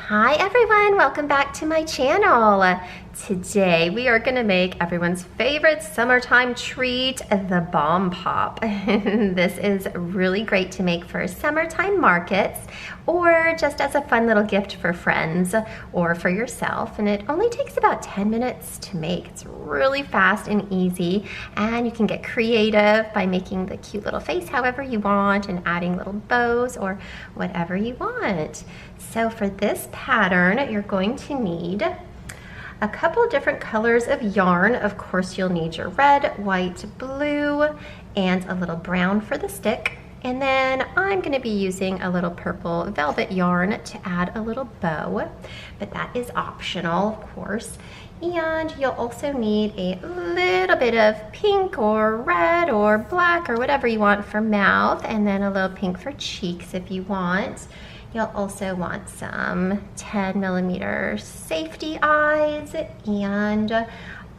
Hi everyone, welcome back to my channel. Today we are going to make everyone's favorite summertime treat, the bomb pop. This is really great to make for summertime markets or just as a fun little gift for friends or for yourself, and it only takes about 10 minutes to make. It's really fast and easy, and you can get creative by making the cute little face however you want and adding little bows or whatever you want. So for this pattern, you're going to need a couple different colors of yarn. Of course, you'll need your red, white, blue, and a little brown for the stick. And then I'm going to be using a little purple velvet yarn to add a little bow, but that is optional, of course. And you'll also need a little bit of pink or red or black or whatever you want for mouth, and then a little pink for cheeks if you want. You'll also want some 10mm safety eyes, and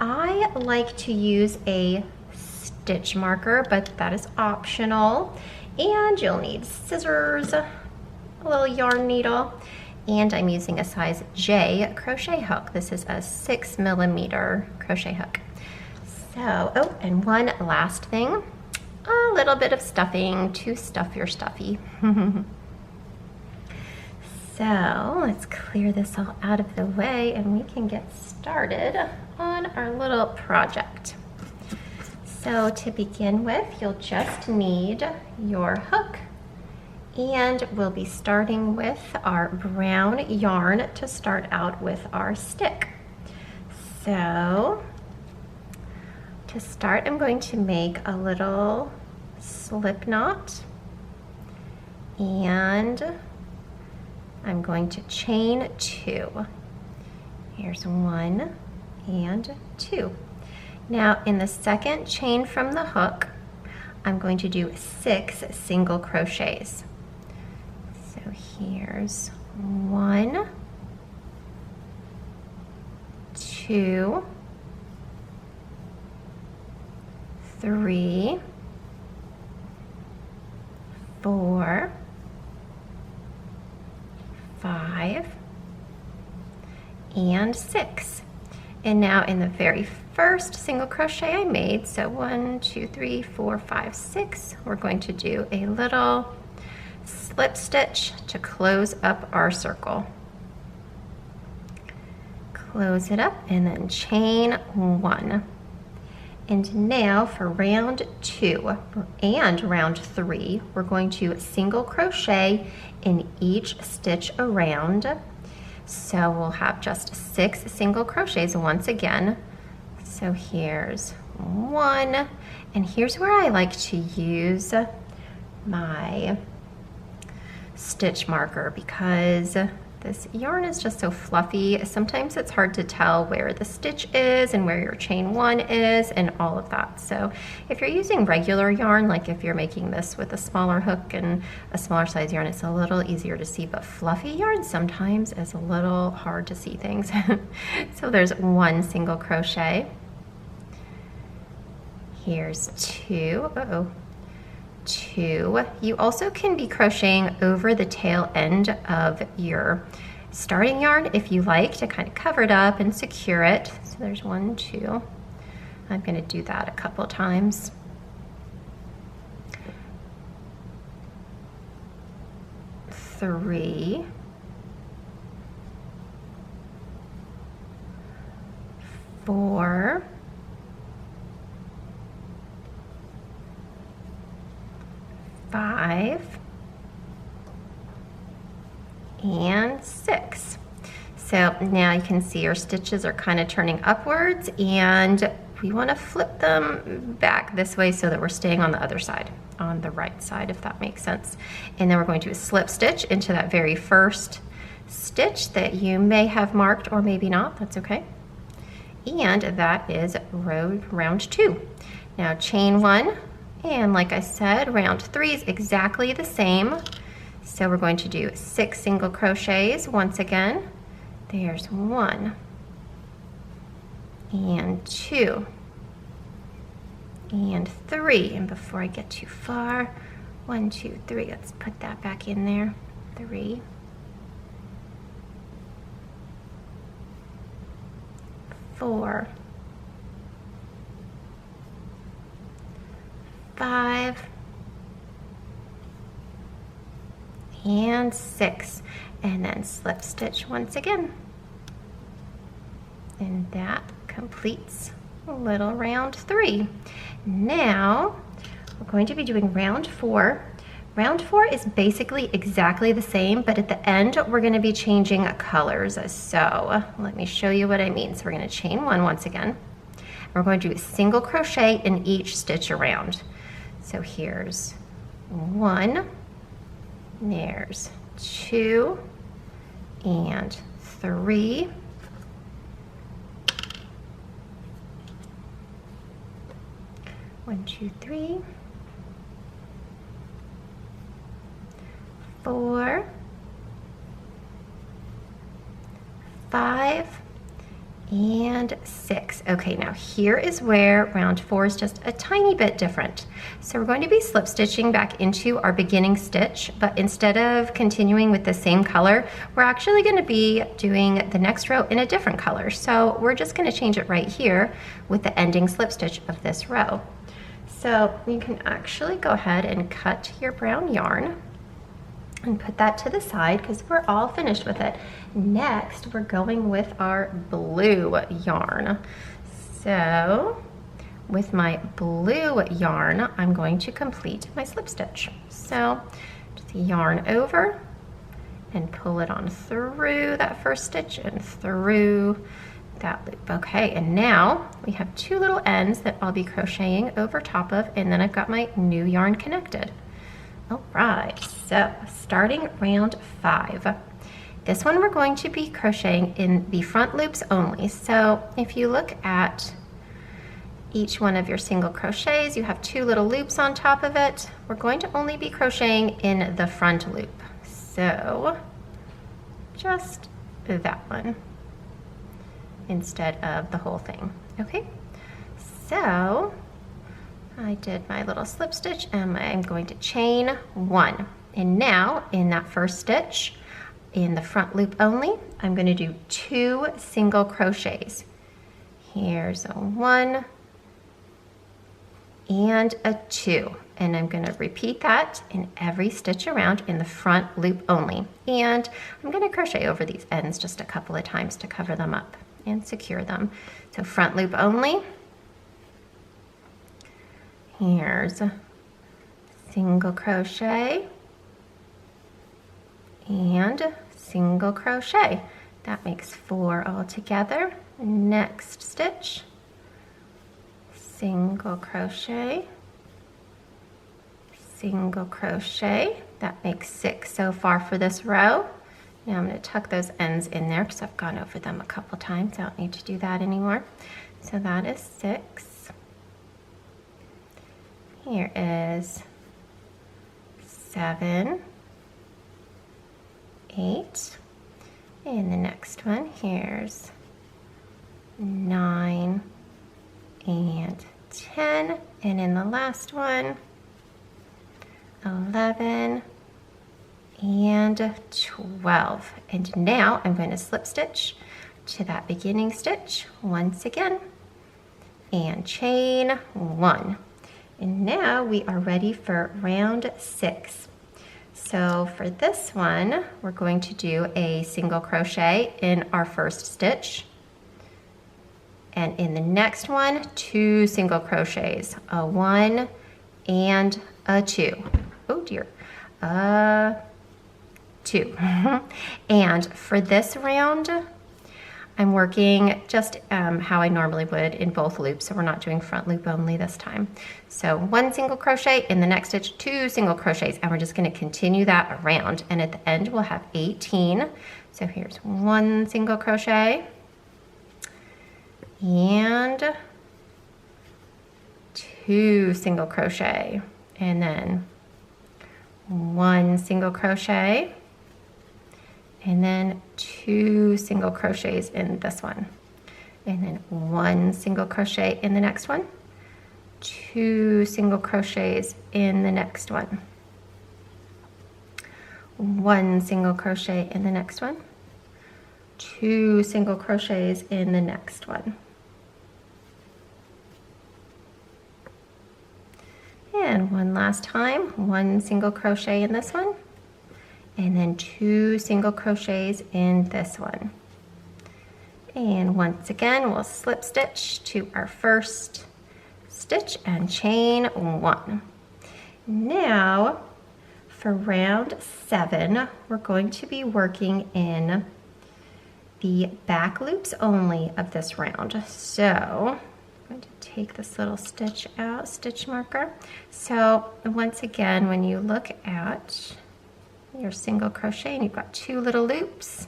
I like to use a stitch marker, but that is optional. And you'll need scissors, a little yarn needle, and I'm using a size J crochet hook. This is a 6mm crochet hook. So, oh, and one last thing, a little bit of stuffing to stuff your stuffy. So let's clear this all out of the way and we can get started on our little project. So to begin with, you'll just need your hook, and we'll be starting with our brown yarn to start out with our stick. So to start, I'm going to make a little slip knot, and I'm going to chain 2. Here's 1 and 2. Now in the second chain from the hook, I'm going to do 6 single crochets. So here's 1, 2, 3, 4, 5, and 6. And now in the very first single crochet I made, so 1, 2, 3, 4, 5, 6, we're going to do a little slip stitch to close up our circle. Close it up and then chain 1. And now for round 2 and round 3, we're going to single crochet in each stitch around. So we'll have just 6 single crochets once again. So here's 1, and here's where I like to use my stitch marker because this yarn is just so fluffy. Sometimes it's hard to tell where the stitch is and where your chain 1 is and all of that. So if you're using regular yarn, like if you're making this with a smaller hook and a smaller size yarn, it's a little easier to see, but fluffy yarn sometimes is a little hard to see things. So there's 1 single crochet. Here's 2. Uh-oh. 2. You also can be crocheting over the tail end of your starting yarn if you like to kind of cover it up and secure it. So there's 1, 2. I'm going to do that a couple times. 3, 4, 5, and 6. So now you can see our stitches are kind of turning upwards, and we want to flip them back this way so that we're staying on the other side, on the right side, if that makes sense. And then we're going to slip stitch into that very first stitch that you may have marked or maybe not, that's okay. And that is round 2. Now chain 1, and like I said, round 3 is exactly the same. So we're going to do 6 single crochets once again. There's 1 and 2 and 3, and before I get too far, 1, 2, 3. Let's put that back in there. 3, 4, 5, and 6, and then slip stitch once again. And that completes little round 3. Now we're going to be doing round 4. Round 4 is basically exactly the same, but at the end we're going to be changing colors. So let me show you what I mean. So we're going to chain 1 once again. We're going to do a single crochet in each stitch around. So here's 1, there's 2, and 3. 1, 2, 3, 4, 5, and 6. Okay, now here is where round 4 is just a tiny bit different. So we're going to be slip stitching back into our beginning stitch, but instead of continuing with the same color, we're actually going to be doing the next row in a different color. So we're just going to change it right here with the ending slip stitch of this row. So you can actually go ahead and cut your brown yarn and put that to the side because we're all finished with it. Next, we're going with our blue yarn. So with my blue yarn, I'm going to complete my slip stitch. So just yarn over and pull it on through that first stitch and through that loop. Okay, and now we have 2 little ends that I'll be crocheting over top of, and then I've got my new yarn connected. All right, so starting round 5. This one we're going to be crocheting in the front loops only. So if you look at each one of your single crochets, you have 2 little loops on top of it. We're going to only be crocheting in the front loop. So just that one instead of the whole thing. Okay, so I did my little slip stitch and I'm going to chain 1. And now in that first stitch, in the front loop only, I'm going to do 2 single crochets. Here's a 1 and a 2. And I'm going to repeat that in every stitch around in the front loop only. And I'm going to crochet over these ends just a couple of times to cover them up and secure them. So front loop only. Here's a single crochet and single crochet. That makes 4 all together. Next stitch, single crochet, single crochet. That makes 6 so far for this row. Now I'm going to tuck those ends in there because I've gone over them a couple times. I don't need to do that anymore. So that is 6. Here is 7, 8. And the next one, here's 9 and 10. And in the last one, 11 and 12. And now I'm going to slip stitch to that beginning stitch once again and chain 1. And now we are ready for round 6. So for this one, we're going to do a single crochet in our first stitch. And in the next one, 2 single crochets, a 1 and a 2. Oh dear, 2. And for this round, I'm working just how I normally would in both loops, so we're not doing front loop only this time. So 1 single crochet, in the next stitch 2 single crochets, and we're just going to continue that around, and at the end we'll have 18. So here's 1 single crochet and 2 single crochet, and then 1 single crochet, and then 2 single crochets in this one, and then 1 single crochet in the next one, 2 single crochets in the next one, 1 single crochet in the next one, 2 single crochets in the next one. And one last time, 1 single crochet in this one, and then 2 single crochets in this one. And once again, we'll slip stitch to our first stitch and chain 1. Now, for round 7, we're going to be working in the back loops only of this round. So, I'm going to take this little stitch out, stitch marker. So, once again, when you look at your single crochet and you've got 2 little loops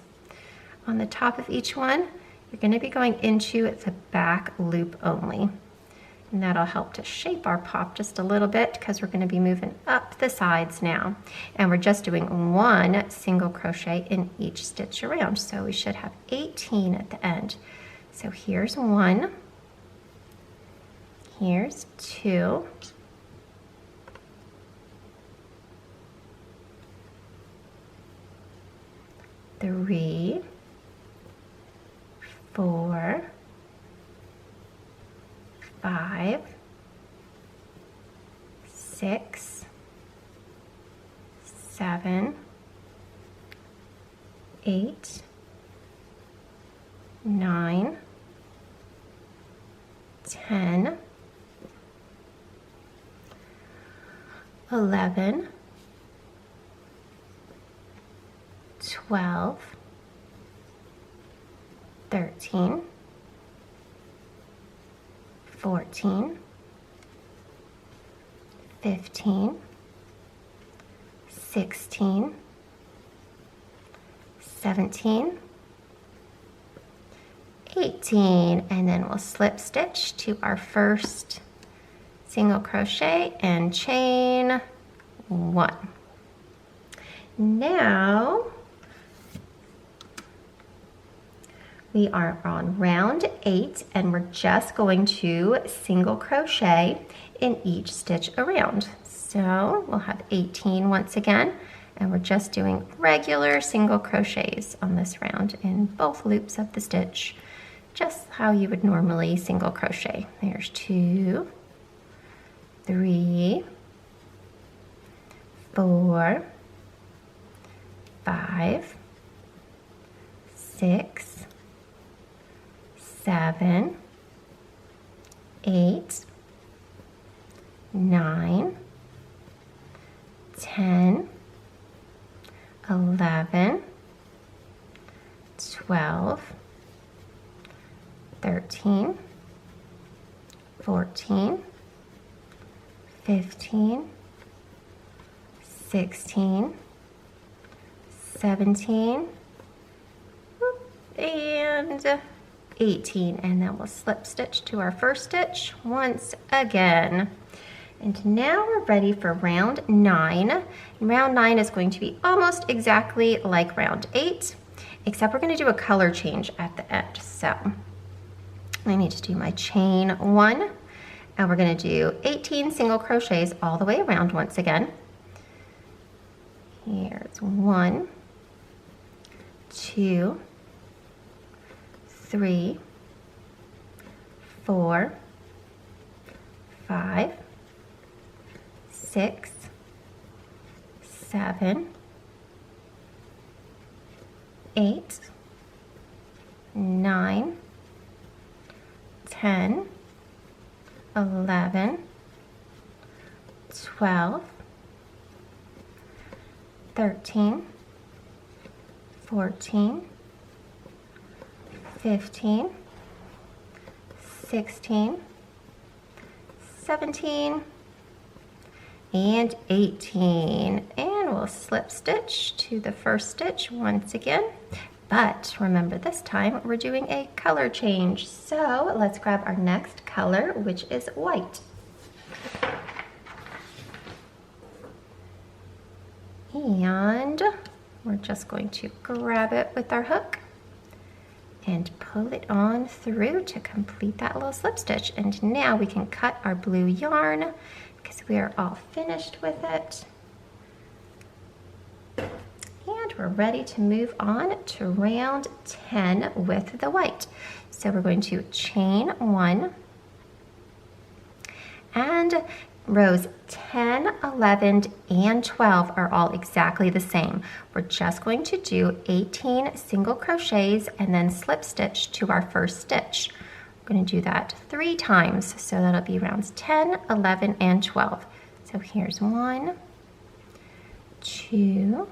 on the top of each one, you're going to be going into the back loop only. And that'll help to shape our pop just a little bit because we're going to be moving up the sides now. And we're just doing 1 single crochet in each stitch around. So we should have 18 at the end. So here's 1, here's 2, 3, 4, 5, 6, 7, 8, 9, 10, 11, 12, 13, 14, 15, 16, 17, 18, and then we'll slip stitch to our first single crochet and chain 1. Now we are on round 8 and we're just going to single crochet in each stitch around. So we'll have 18 once again, and we're just doing regular single crochets on this round in both loops of the stitch, just how you would normally single crochet. There's 2, 3, 4, 5, 6, 7, 8, 9, 10, 11, 12, 13, 14, 15, 16, 17, and 18, and then we'll slip stitch to our first stitch once again. And now we're ready for round 9. And round 9 is going to be almost exactly like round 8, except we're going to do a color change at the end. So I need to do my chain 1, and we're going to do 18 single crochets all the way around once again. Here's 1, 2, 3, 4, 5, 6, 7, 8, 9, 10, 11, 12, 13, 14, 15, 16, 17, and 18. And we'll slip stitch to the first stitch once again. But remember, this time we're doing a color change. So let's grab our next color, which is white. And we're just going to grab it with our hook and pull it on through to complete that little slip stitch. And now we can cut our blue yarn because we are all finished with it. we're ready to move on to round 10 with the white. So we're going to chain 1, and rows 10, 11, and 12 are all exactly the same. We're just going to do 18 single crochets and then slip stitch to our first stitch. We're going to do that 3 times, so that'll be rounds 10, 11, and 12. So here's 1, 2,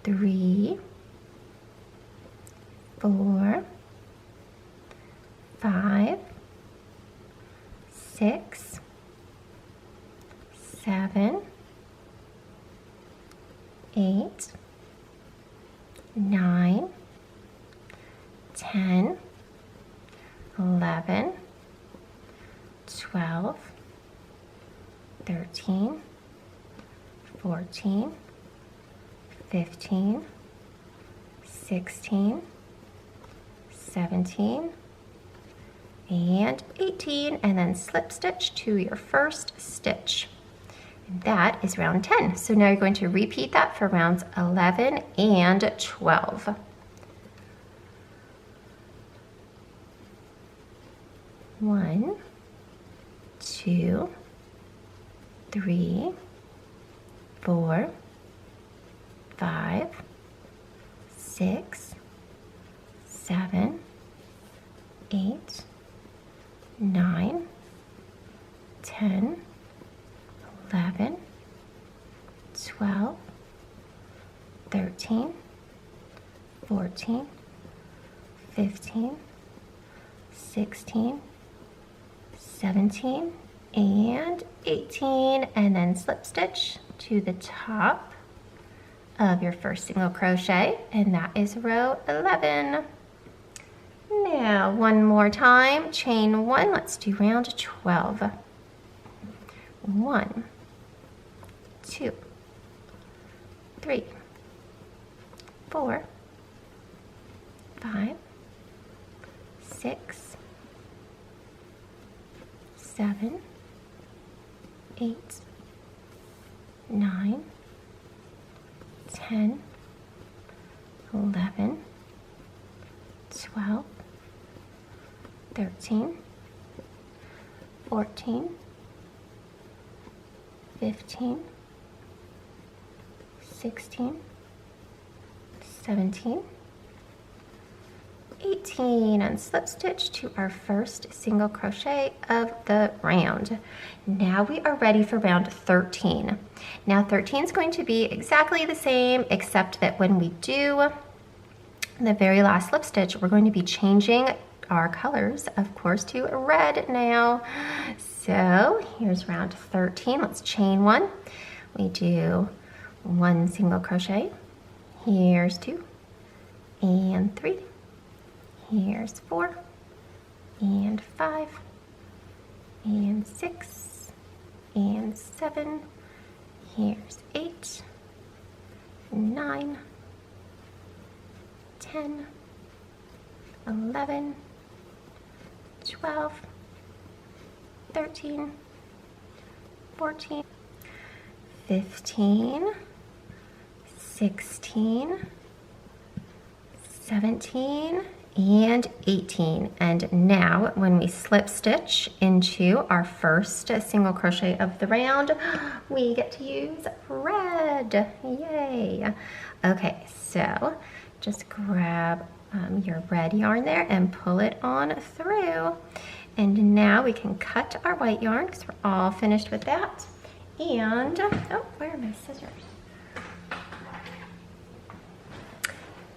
3, 4, 5, 6, 7, 8, 9, 10, 11, 12, 13, 14, 15, 16, 17, and 18, and then slip stitch to your first stitch. And that is round 10. So now you're going to repeat that for rounds 11 and 12. One, 2, 3, 4, 5, 6, 7, 8, 9, 10, 11, 12, 13, 14, 15, 16, 17, and 18, and then slip stitch to the top of your first single crochet, and that is row 11. Now one more time, chain 1. Let's do round 12. 1, 2, 3, 4, 5, 6, 7, 8, 9, 10, 11, 12, 13, 14, 15, 16, 17, 18, and slip stitch to our first single crochet of the round. Now we are ready for round 13. Now 13 is going to be exactly the same, except that when we do the very last slip stitch, we're going to be changing our colors, of course, to red now. So here's round 13. Let's chain 1. We do 1 single crochet. Here's 2 and 3. Here's 4 and 5 and 6 and 7. Here's 8, 9, 10, 11, 12, 13, 14, 15, 16, 17, and 18. And now when we slip stitch into our first single crochet of the round, we get to use red. Yay! Okay, so just grab your red yarn there and pull it on through. And now we can cut our white yarn because we're all finished with that. And, oh, where are my scissors?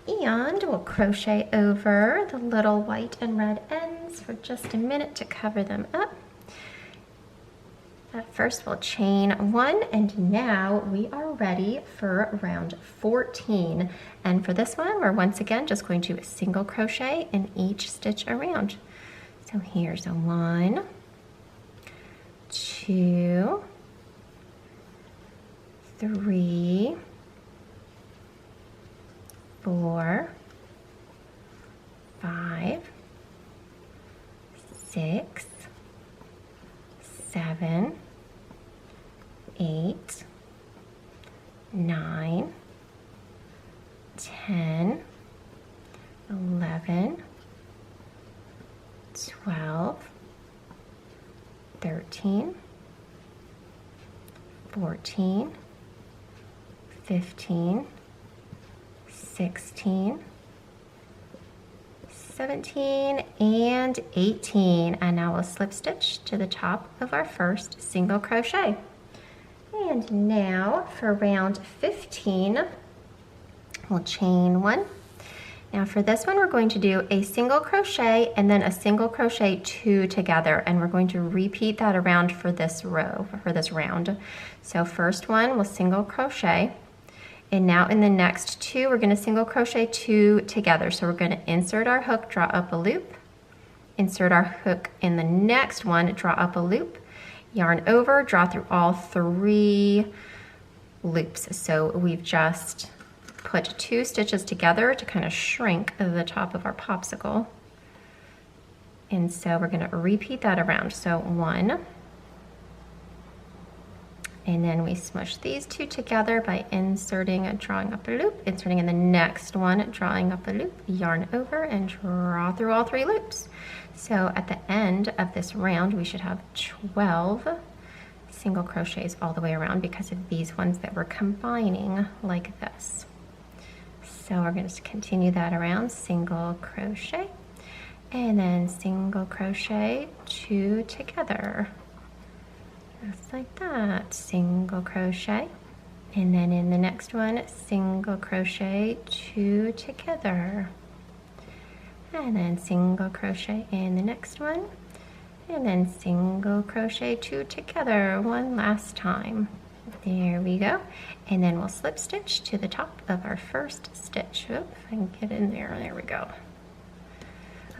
And we'll crochet over the little white and red ends for just a minute to cover them up. But first we'll chain 1, and now we are ready for round 14. And for this one, we're once again just going to single crochet in each stitch around. So here's a 1, 2, 3, 4, 5, 6, 7, 8, 9, 10, 11, 12, 13, 14, 15, 16, 17, and 18. And now we'll slip stitch to the top of our first single crochet. And now for round 15, we'll chain 1. Now for this one, we're going to do a single crochet and then a single crochet 2 together, and we're going to repeat that around for this row, for this round. So first one, we'll single crochet, and now in the next 2, we're going to single crochet 2 together. So we're going to insert our hook, draw up a loop, insert our hook in the next one, draw up a loop, yarn over, draw through all 3 loops. So we've just put 2 stitches together to kind of shrink the top of our popsicle. And so we're going to repeat that around. So 1, and then we smush these 2 together by inserting and drawing up a loop, inserting in the next one, drawing up a loop, yarn over, and draw through all 3 loops. So at the end of this round, we should have 12 single crochets all the way around because of these ones that we're combining like this. So we're going to continue that around, single crochet, and then single crochet 2 together. Just like that, single crochet, and then in the next one, single crochet 2 together, and then single crochet in the next one, and then single crochet 2 together one last time. There we go, and then we'll slip stitch to the top of our first stitch. Oop, if I can get in there, there we go.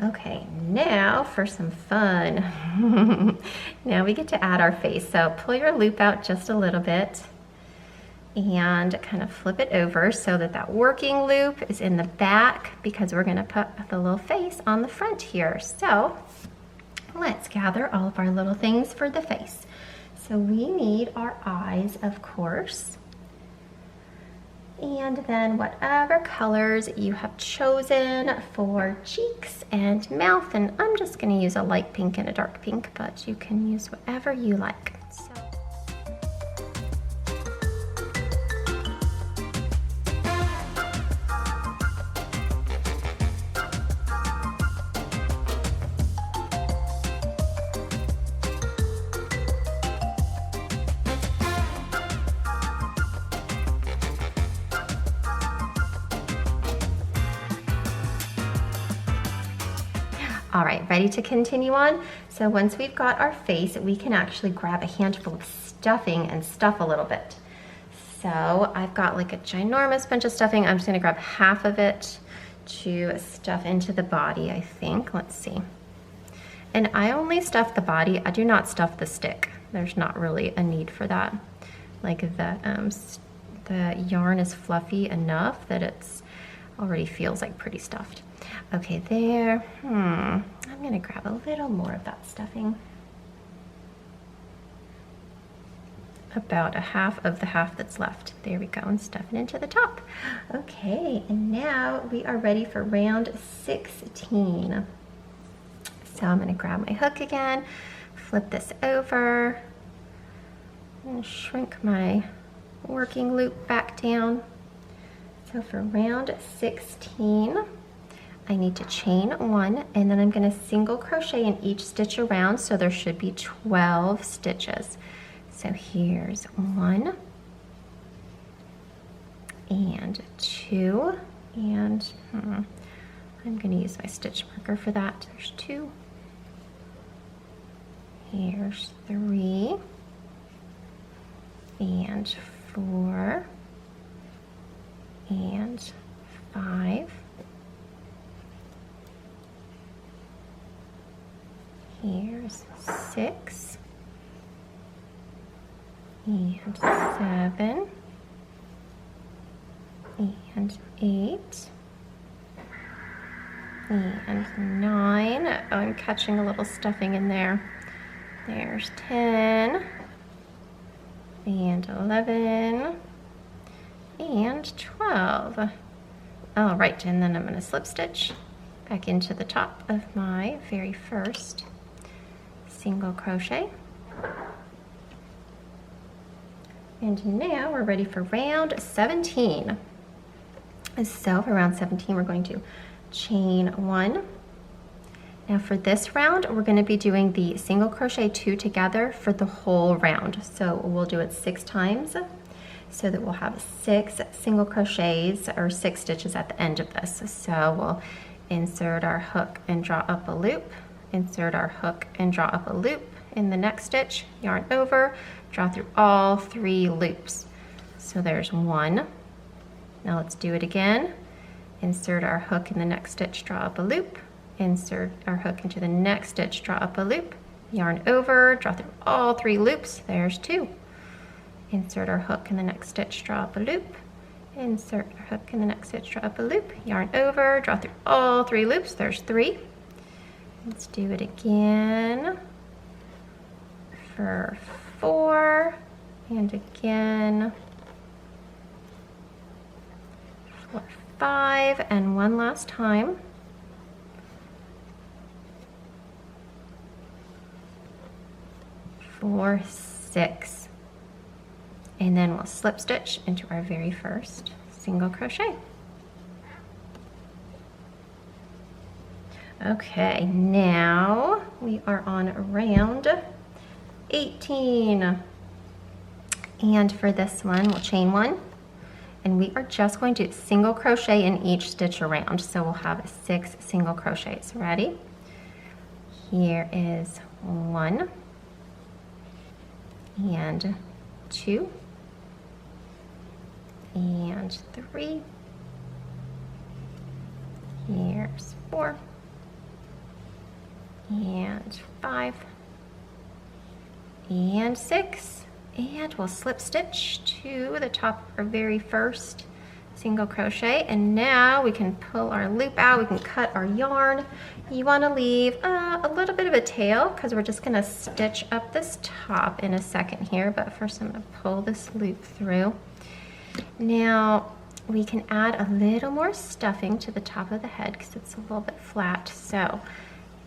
Okay, now for some fun. Now we get to add our face. So pull your loop out just a little bit and kind of flip it over so that that working loop is in the back because we're going to put the little face on the front here. So let's gather all of our little things for the face. So we need our eyes, of course. And then whatever colors you have chosen for cheeks and mouth, and I'm just going to use a light pink and a dark pink, but you can use whatever you like. All right, ready to continue on? So once we've got our face, we can actually grab a handful of stuffing and stuff a little bit. So I've got like a ginormous bunch of stuffing. I'm just gonna grab half of it to stuff into the body, I think. Let's see. And I only stuff the body. I do not stuff the stick. There's not really a need for that. Like the yarn is fluffy enough that it's already feels like pretty stuffed. Okay, there. I'm gonna grab a little more of that stuffing. About a half of the half that's left. There we go, and stuff it into the top. Okay, and now we are ready for round 16. So I'm gonna grab my hook again, flip this over, and shrink my working loop back down. So for round 16, I need to chain 1, and then I'm going to single crochet in each stitch around, so there should be 12 stitches. So here's 1 and 2, and I'm going to use my stitch marker for that. There's 2. Here's 3 and 4 and 5. Here's 6 and 7 and 8 and 9. Oh, I'm catching a little stuffing in there. There's 10 and 11 and 12. All right, and then I'm going to slip stitch back into the top of my very first single crochet. And now we're ready for round 17. So for round 17, we're going to chain 1. Now for this round, we're going to be doing the single crochet 2 together for the whole round. So we'll do it 6 times so that we'll have 6 single crochets or 6 stitches at the end of this. So we'll insert our hook and draw up a loop, insert our hook and draw up a loop. In the next stitch, yarn over, draw through all 3 loops. So there's 1. Now let's do it again. Insert our hook in the next stitch, draw up a loop, insert our hook into the next stitch, draw up a loop, yarn over, draw through all 3 loops, there's 2. Insert our hook in the next stitch, draw up a loop, insert our hook in the next stitch, draw up a loop, yarn over, draw through all 3 loops, there's 3. Let's do it again for 4, and again for 5, and one last time. For 6, and then we'll slip stitch into our very first single crochet. Okay, now we are on round 18, and for this one we'll chain 1, and we are just going to single crochet in each stitch around, so we'll have 6 single crochets. Ready? Here is 1 and 2 and 3. Here's 4 and 5 and 6, and we'll slip stitch to the top of our very first single crochet, and now we can pull our loop out, we can cut our yarn. You want to leave a little bit of a tail because we're just going to stitch up this top in a second here, but first I'm going to pull this loop through. Now we can add a little more stuffing to the top of the head because it's a little bit flat, so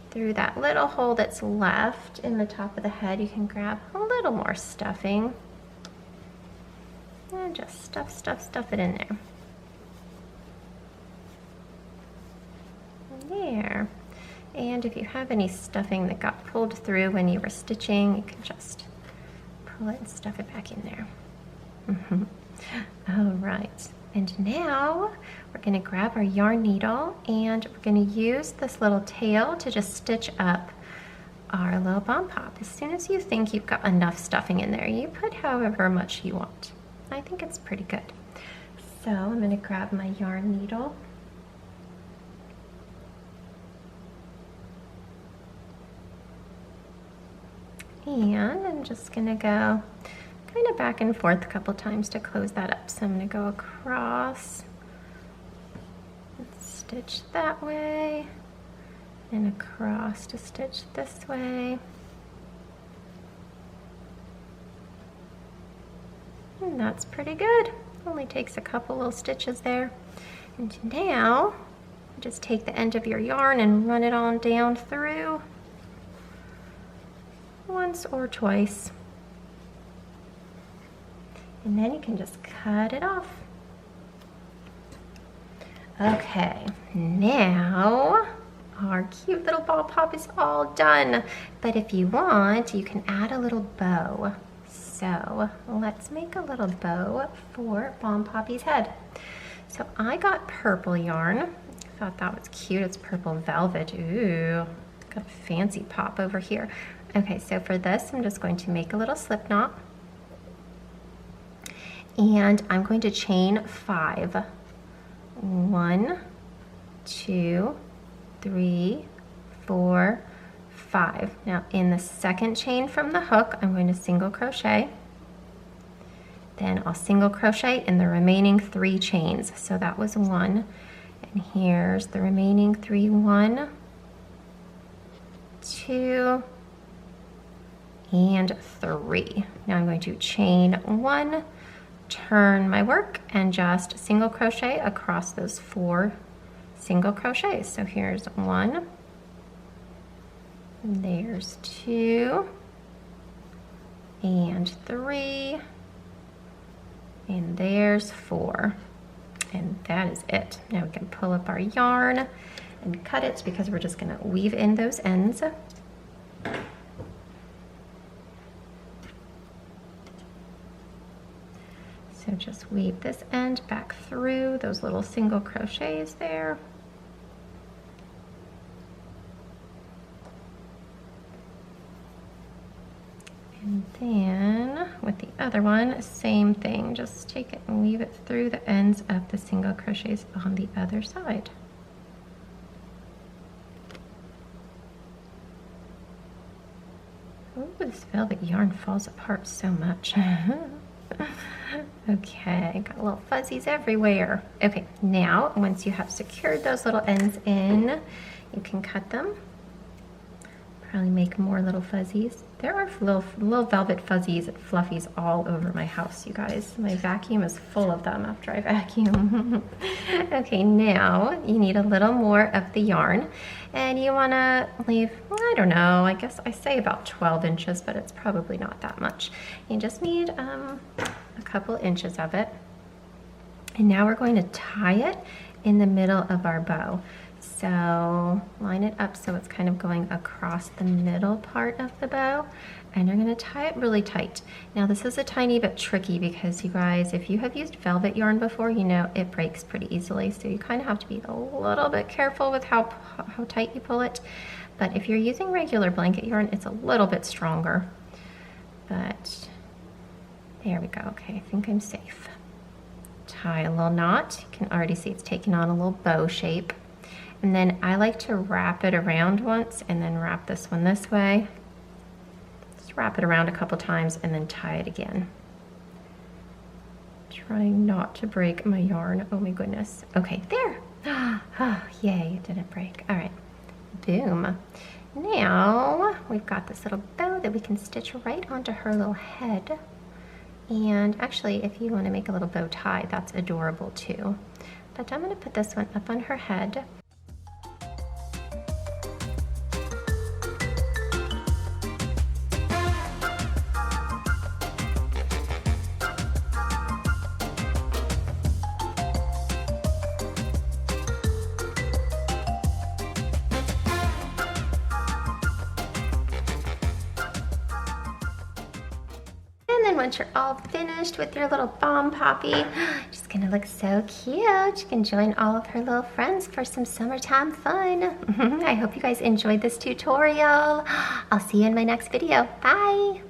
through that little hole that's left in the top of the head you can grab a little more stuffing and just stuff it in there. There. And if you have any stuffing that got pulled through when you were stitching, you can just pull it and stuff it back in there. All right, and now we're going to grab our yarn needle and we're going to use this little tail to just stitch up our little bomb pop. As soon as you think you've got enough stuffing in there, you put however much you want. I think it's pretty good. So I'm going to grab my yarn needle. And I'm just going to go kind of back and forth a couple times to close that up. So I'm going to go across, stitch that way, and across to stitch this way. And that's pretty good. Only takes a couple little stitches there. And now just take the end of your yarn and run it on down through once or twice. And then you can just cut it off. Okay, now our cute little ball pop is all done. But if you want, you can add a little bow. So let's make a little bow for Bomb Poppy's head. So I got purple yarn. I thought that was cute. It's purple velvet. Ooh, got a fancy pop over here. Okay, so for this, I'm just going to make a little slip knot. And I'm going to chain 5. 1, 2, 3, 4, 5. Now in the second chain from the hook, I'm going to single crochet. Then I'll single crochet in the remaining 3 chains. So that was 1. And here's the remaining 3. 1, 2, and 3. Now I'm going to chain 1, turn my work and just single crochet across those 4 single crochets. So here's 1, there's 2, and 3, and there's 4, and that is it. Now we can pull up our yarn and cut it because we're just going to weave in those ends. So just weave this end back through those little single crochets there. And then with the other one, same thing, just take it and weave it through the ends of the single crochets on the other side. Oh, this velvet yarn falls apart so much. Okay, got little fuzzies everywhere. Okay, now once you have secured those little ends in, you can cut them. Probably make more little fuzzies. There are little velvet fuzzies and fluffies all over my house, you guys. My vacuum is full of them after I vacuum. Okay, now you need a little more of the yarn, and you want to leave, I don't know, I guess I say about 12 inches, but it's probably not that much. You just need a couple inches of it. And now we're going to tie it in the middle of our bow. So line it up so it's kind of going across the middle part of the bow, and you're going to tie it really tight. Now this is a tiny bit tricky because, you guys, if you have used velvet yarn before, you know it breaks pretty easily, so you kind of have to be a little bit careful with how tight you pull it. But if you're using regular blanket yarn, it's a little bit stronger. But there we go. Okay, I think I'm safe. Tie a little knot. You can already see it's taking on a little bow shape. And then I like to wrap it around once and then wrap this one this way. Just wrap it around a couple times and then tie it again. Trying not to break my yarn. Oh my goodness. Okay, there. Oh, yay, it didn't break. All right, boom. Now we've got this little bow that we can stitch right onto her little head. And actually, if you want to make a little bow tie, that's adorable too. But I'm going to put this one up on her head. And then once you're all finished with your little bomb poppy, she's gonna look so cute. She can join all of her little friends for some summertime fun. I hope you guys enjoyed this tutorial. I'll see you in my next video. Bye.